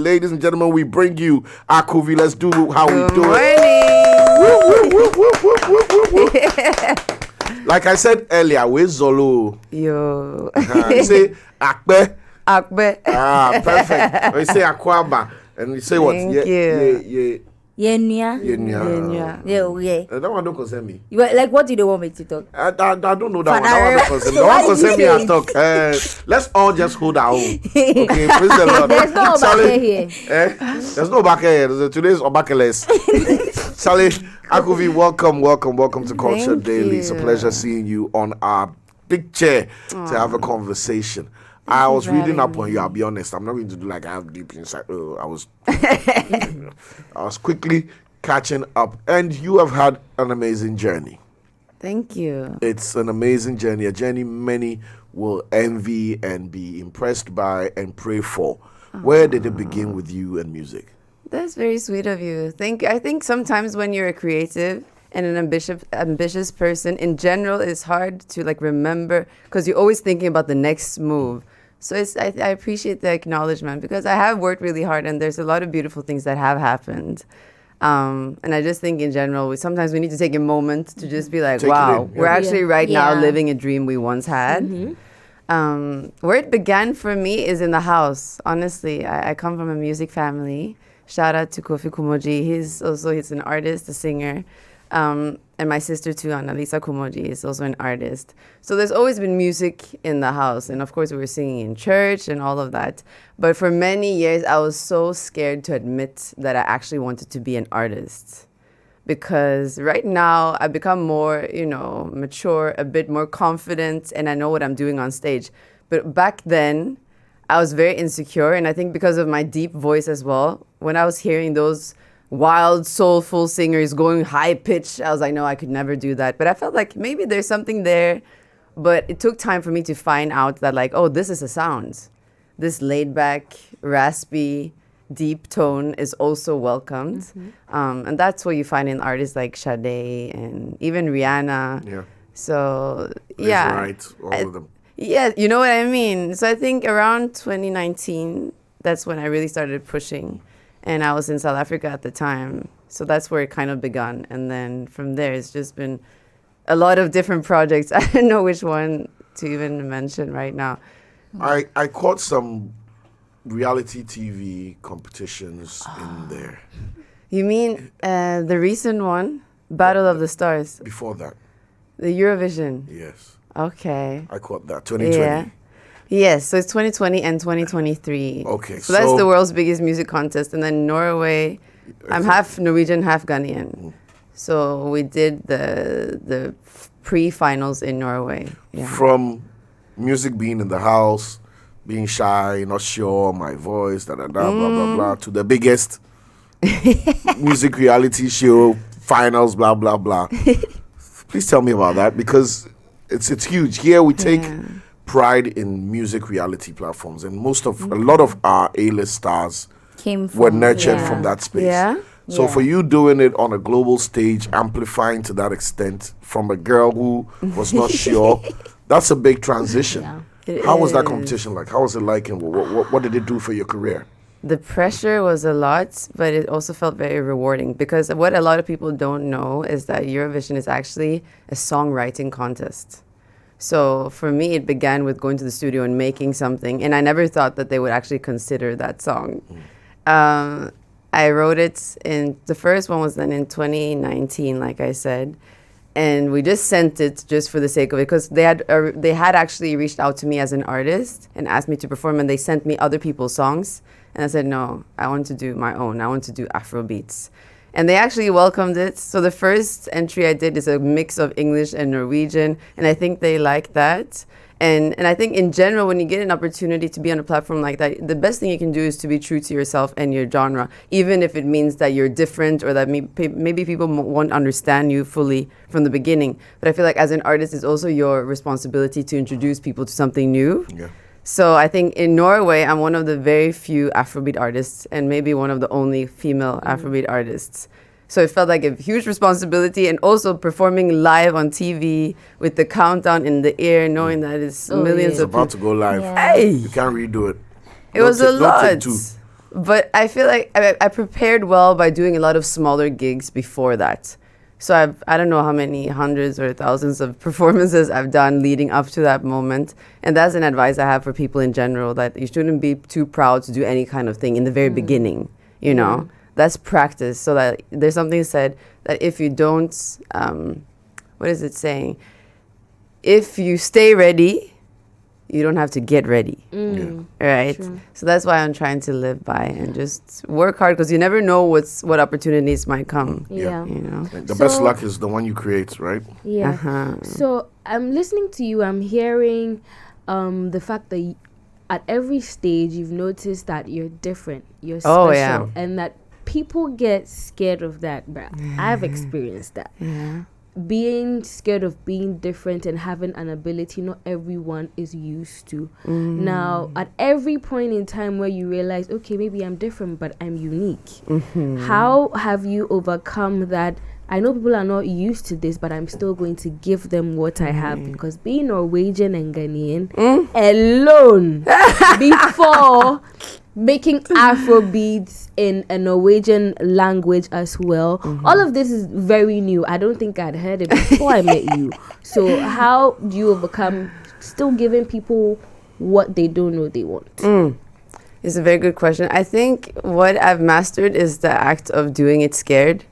ladies and gentlemen, we bring you Akuvi. Let's do how we do it. Like I said earlier, where's Zolo? Yo. You say Akbe. Akbe. Perfect. When you say Akwaba, and you say what? Yeah. Yenya. That one don't concern me. Like, what do they want me to talk? I don't know that one. That one don't concern me. The one concern me I talk. Let's all just hold our own. Okay, praise the Lord. There's no Obake here. There's no Obake here. Today's Obakeless. Charlie, Akuvi, welcome to Culture Daily. It's a pleasure seeing you on our big chair to have a conversation. I was reading up on you, I'll be honest. I'm not going to do like I have deep insight. I was quickly catching up. And you have had an amazing journey. Thank you. It's an amazing journey, a journey many will envy and be impressed by and pray for. Where did it begin with you and music? That's very sweet of you. I think sometimes when you're a creative and an ambitious person, in general, it's hard to like remember because you're always thinking about the next move. So I appreciate the acknowledgement because I have worked really hard and there's a lot of beautiful things that have happened. And I just think in general, sometimes we need to take a moment to just be like, wow, we're actually now living a dream we once had. Where it began for me is in the house. Honestly, I come from a music family. Shout out to Kofi Kumoji. He's an artist, a singer. And my sister too, Annalisa Kumoji, is also an artist. So there's always been music in the house. And of course, we were singing in church and all of that. But for many years, I was so scared to admit that I actually wanted to be an artist. Because right now, I've become more, mature, a bit more confident, and I know what I'm doing on stage. But back then, I was very insecure. And I think because of my deep voice as well, when I was hearing those wild, soulful singers going high pitch, I was like, no, I could never do that. But I felt like maybe there's something there. But it took time for me to find out that like, oh, this is a sound. This laid back, raspy, deep tone is also welcomed. And that's what you find in artists like Sade and even Rihanna. Yeah. So, yeah. Right, all of them. Yeah, you know what I mean? So I think around 2019, that's when I really started pushing. And I was in South Africa at the time. So that's where it kind of began. And then from there, it's just been a lot of different projects. I don't know which one to even mention right now. I caught some reality TV competitions in there. You mean the recent one? Battle of the Stars? Before that. The Eurovision? Yes. Okay. I caught that, 2020. Yeah. Yes, so it's 2020 and 2023. Okay, so that's the world's biggest music contest. And then Norway, I'm half Norwegian, half Ghanaian. So we did the pre-finals in Norway. Yeah. From music being in the house, being shy, not sure, my voice, blah, blah, blah, to the biggest music reality show, finals, blah, blah, blah. Please tell me about that because it's huge. Here we take pride in music reality platforms, and a lot of our A-list stars were nurtured from that space. Yeah. So for you doing it on a global stage, amplifying to that extent from a girl who was not sure, that's a big transition. How was that competition like? How was it like, and what did it do for your career? The pressure was a lot, but it also felt very rewarding because what a lot of people don't know is that Eurovision is actually a songwriting contest. So for me, it began with going to the studio and making something. And I never thought that they would actually consider that song. I wrote it the first one was then in 2019, like I said. And we just sent it just for the sake of it because they had actually reached out to me as an artist and asked me to perform. And they sent me other people's songs. And I said, no, I want to do my own. I want to do Afrobeats. And they actually welcomed it. So the first entry I did is a mix of English and Norwegian. And I think they like that. And I think in general, when you get an opportunity to be on a platform like that, the best thing you can do is to be true to yourself and your genre, even if it means that you're different or that maybe people won't understand you fully from the beginning. But I feel like as an artist, it's also your responsibility to introduce people to something new. Yeah. So I think in Norway, I'm one of the very few Afrobeat artists and maybe one of the only female Afrobeat artists. So it felt like a huge responsibility, and also performing live on TV with the countdown in the air, knowing that it's millions of people. It's about to go live. Yeah. Hey! You can't redo it. It was a lot. But I feel like I prepared well by doing a lot of smaller gigs before that. So I don't know how many hundreds or thousands of performances I've done leading up to that moment. And that's an advice I have for people in general, that you shouldn't be too proud to do any kind of thing in the very beginning, you know. That's practice. So that there's something said that if you don't, what is it saying? If you stay ready, you don't have to get ready, right? True. So that's why I'm trying to live by and just work hard, because you never know what opportunities might come. Yeah. You know, the best luck is the one you create, right? Yeah. So I'm listening to you. I'm hearing the fact that at every stage you've noticed that you're different, you're special, and that people get scared of that. Bruh. I've experienced that. Being scared of being different and having an ability not everyone is used to. Now, at every point in time where you realize, okay, maybe I'm different, but I'm unique. How have you overcome that? I know people are not used to this, but I'm still going to give them what I have, because being Norwegian and Ghanaian alone before making Afrobeats in a Norwegian language as well. All of this is very new. I don't think I'd heard it before I met you. So how do you overcome still giving people what they don't know they want? It's a very good question. I think what I've mastered is the act of doing it scared.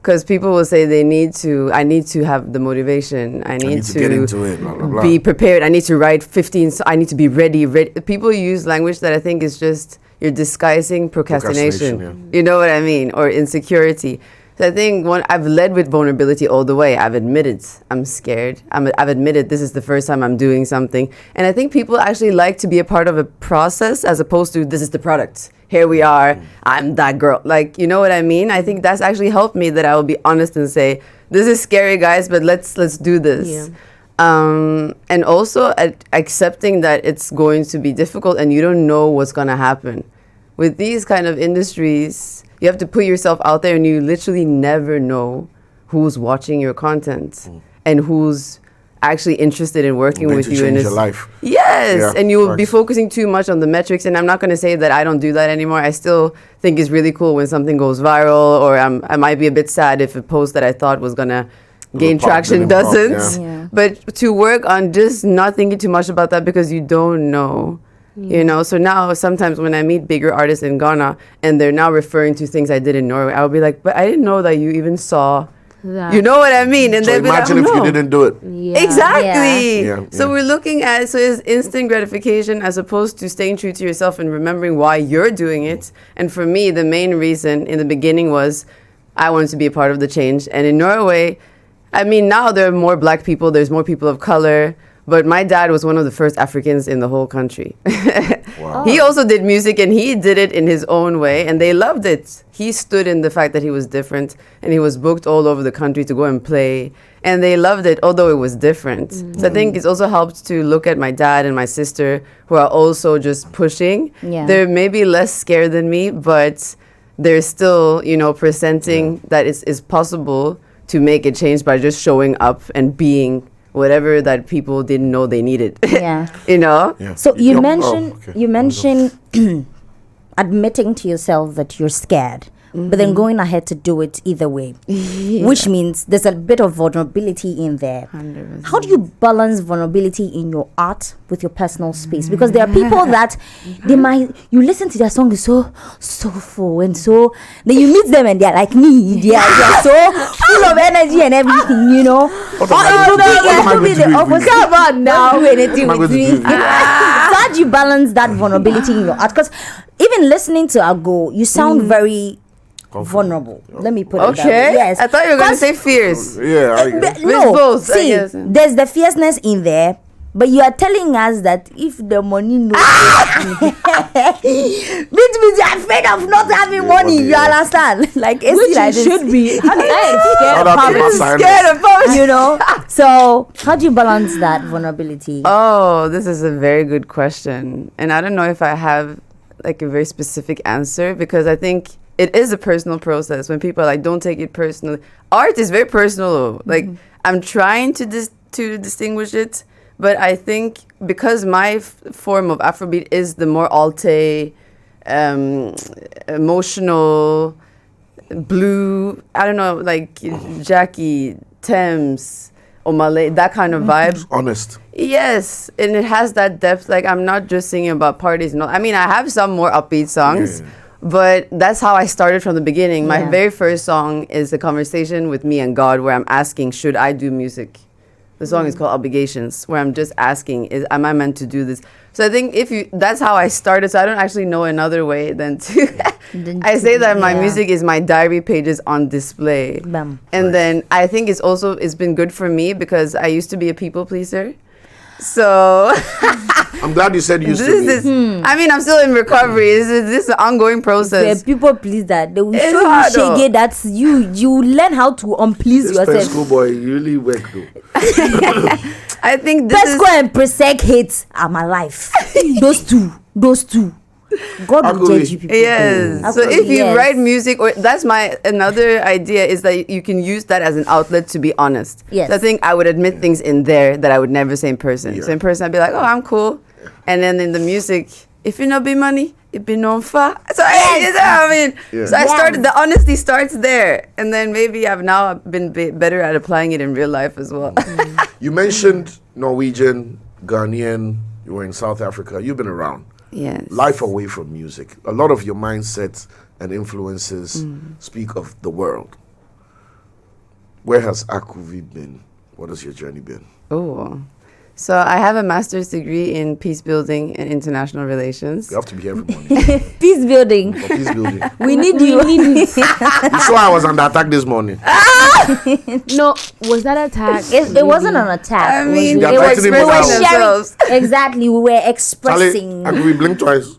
Because people will say I need to have the motivation. I need to get into it, blah, blah, blah. Be prepared. I need to write 15, so I need to be ready. People use language that I think is just, you're disguising procrastination. You know what I mean? Or insecurity. So I think I've led with vulnerability all the way. I've admitted I'm scared. I've admitted this is the first time I'm doing something. And I think people actually like to be a part of a process as opposed to this is the product. Here we are, I'm that girl. Like, you know what I mean? I think that's actually helped me, that I will be honest and say, this is scary, guys, but let's do this. And also accepting that it's going to be difficult and you don't know what's going to happen. With these kind of industries, you have to put yourself out there and you literally never know who's watching your content and who's actually interested in working with you in your life. Yes, and you will be focusing too much on the metrics. And I'm not going to say that I don't do that anymore. I still think it's really cool when something goes viral, or I might be a bit sad if a post that I thought was going to gain traction doesn't. But to work on just not thinking too much about that, because you don't know. You know, so now sometimes when I meet bigger artists in Ghana and they're now referring to things I did in Norway, I'll be like, but I didn't know that you even saw. You know what I mean? And so imagine if you didn't do it. Exactly. So we're looking at it's instant gratification as opposed to staying true to yourself and remembering why you're doing it. And for me, the main reason in the beginning was I wanted to be a part of the change. And in Norway, I mean, now there are more black people, there's more people of color. But my dad was one of the first Africans in the whole country. He also did music, and he did it in his own way, and they loved it. He stood in the fact that he was different, and he was booked all over the country to go and play, and they loved it, although it was different. So I think it's also helped to look at my dad and my sister, who are also just pushing. They're maybe less scared than me, but they're still, you know, presenting that it's possible to make a change by just showing up and being whatever that people didn't know they needed. You know? So you mentioned admitting to yourself that you're scared, but then going ahead to do it either way, which means there's a bit of vulnerability in there. 100%. How do you balance vulnerability in your art with your personal space? Because there are people that you listen to their song is so soulful, and so then you meet them and they're like me, they're so full of energy and everything, you know. Come on now, anything with me. So how do you balance that vulnerability in your art? Because even listening to Ago, you sound very vulnerable. Let me put it that way. Yes. I thought you were going to say fierce. No, both, see, there's the fierceness in there, but you are telling us that if the money no which means you're afraid of not having money, you understand? Like, it's which like should be. Scared of poverty, you know. So how do you balance that vulnerability? Oh, this is a very good question. And I don't know if I have like a very specific answer, because I think it is a personal process. When people are like, don't take it personally. Art is very personal. Like, I'm trying to distinguish it, but I think because my form of Afrobeat is the more alte, emotional, blue, I don't know, like Jackie, Thames, Omale, that kind of vibe. Honest. Yes, and it has that depth. Like, I'm not just singing about parties. No, I mean, I have some more upbeat songs, but that's how I started from the beginning. My very first song is a conversation with me and God, where I'm asking, should I do music? The song is called Obligations, where I'm just asking, am I meant to do this? So I think that's how I started. So I don't actually know another way than to. I say that my music is my diary pages on display. Bam. And then I think it's been good for me because I used to be a people pleaser. So I'm glad you said used to be. I mean, I'm still in recovery. This is an ongoing process. People please that. They will It's show you hard though. shege that you learn how to unplease This yourself. schoolboy, you really work though. I think this Pesco and Presec hate are my life. Those two. God will Akuvi. judge you people. Yes. So Akuvi, if you yes. write music, or that's another idea is that you can use that as an outlet to be honest. Yes. So I think I would admit things in there that I would never say in person. So in person I'd be like, oh, I'm cool. And then in the music, if you know be money, it be no far. So I mean, so I started, the honesty starts there. And then maybe I've now been better at applying it in real life as well. You mentioned Norwegian, Ghanaian, you were in South Africa, you've been around. Yes. Life away from music. A lot of your mindsets and influences speak of the world. Where has Akuvi been? What has your journey been? Oh. So I have a master's degree in peace building and international relations. You have to be here for money. Peace building. For peace building. We need you. You saw I was under attack this morning. No, was that attack? It wasn't an attack. I mean, They're they were fighting him expressing now. themselves. Exactly. We were Charlie, expressing. Akuvi, blink twice.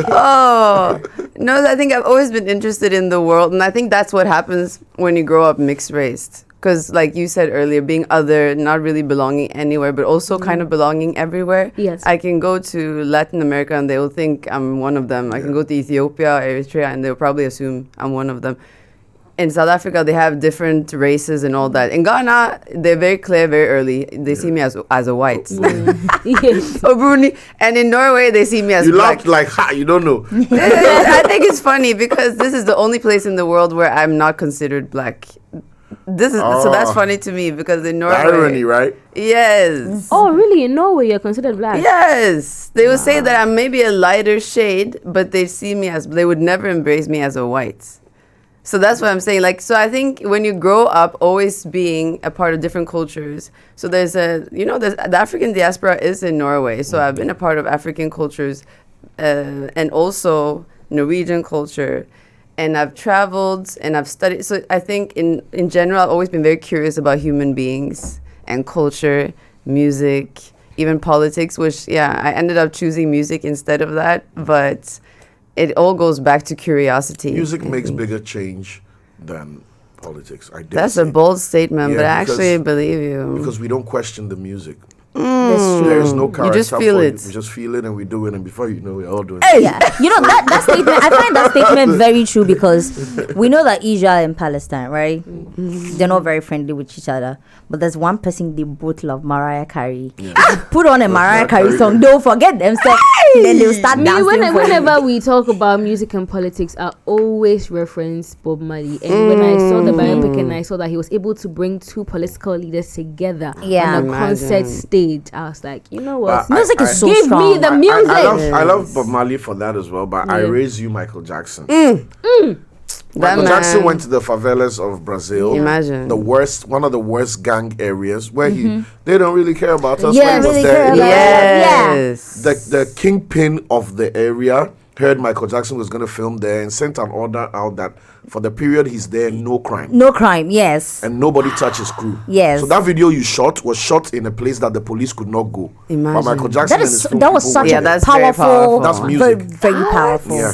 Oh, no, I think I've always been interested in the world. And I think that's what happens when you grow up mixed raced. Because like you said earlier, being other, not really belonging anywhere, but also kind of belonging everywhere. Yes. I can go to Latin America and they will think I'm one of them. I can go to Ethiopia, Eritrea, and they'll probably assume I'm one of them. In South Africa, they have different races and all that. In Ghana, they're very clear very early. They see me as a white. Yes. Oh, Bruni. And in Norway, they see me as You black. laughed like, ha, you don't know. I think it's funny because this is the only place in the world where I'm not considered black. So that's funny to me because in Norway, Irony, right? yes, Oh, really? In Norway, you're considered black? yes, they would say that I'm maybe a lighter shade, but they see me as, they would never embrace me as a white. So that's what I'm saying. Like, so I think when you grow up always being a part of different cultures, so there's the African diaspora is in Norway. So I've been a part of African cultures and also Norwegian culture. And I've traveled and I've studied. So I think in general, I've always been very curious about human beings and culture, music, even politics, which, I ended up choosing music instead of that. But it all goes back to curiosity. Music makes bigger change than politics. That's a bold statement, but I because- actually believe you. Because we don't question the music. That's true. There is no character just feel for it. We just feel it and we do it, and before you know, we're all doing it. Yeah, you know that statement. I find that statement very true because we know that Israel and Palestine, right? They're not very friendly with each other. But there's one person they both love, Mariah Carey. Put on a Mariah Carey song, they'll forget themselves. Then they'll start dancing. Whenever we talk about music and politics, I always reference Bob Marley. And when I saw the biopic and I saw that he was able to bring two political leaders together on a concert stage, I was like, you know what? Music is so Give strong. me the music. I love Bob Marley for that as well, but I raise you Michael Jackson. Michael That Jackson man. went to the favelas of Brazil. Imagine. One of the worst gang areas where they don't really care about us. Yeah, when he was really there. care about Yes. The kingpin of the area heard Michael Jackson was going to film there and sent an order out that for the period he's there, no crime. No crime, yes. And nobody touch his crew. Yes. So that video you shot was shot in a place that the police could not go. Imagine. But Michael Jackson That was such Yeah, a that's very powerful, powerful. That's very, music. very powerful. Yeah.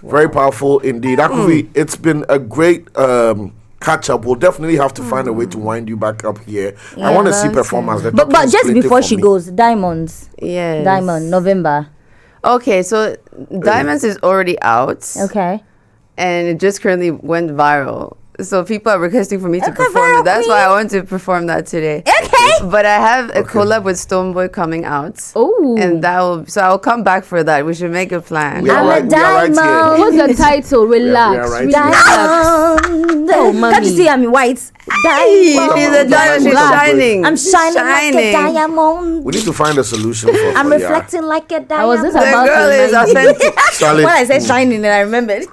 Very powerful indeed. Akuvi, it's been a great catch up. We'll definitely have to find a way to wind you back up here. I want to see performance. The But talking just split it before for she me. goes, Diamonds. Yes. Diamond, November. Okay, so Diamonds is already out. Okay. And it just currently went viral. So people are requesting for me to Okay, perform viral it. That's queen. why I want to perform that today. Okay. But I have a collab with Stoneboy coming out. Oh. And so I'll come back for that. We should make a plan. We are I'm a right- we are right diamond. here. What's the title? Relax. right Relax. Diamond. Oh, Can't mommy. you see I'm white? She's Diamond. a diamond. She's Black. shining. I'm shining like a diamond. We need to find a solution for I'm Yara. reflecting like a I was diamond. just The about girl to is remind you. authentic. Charlie, When I said shining, then I remembered.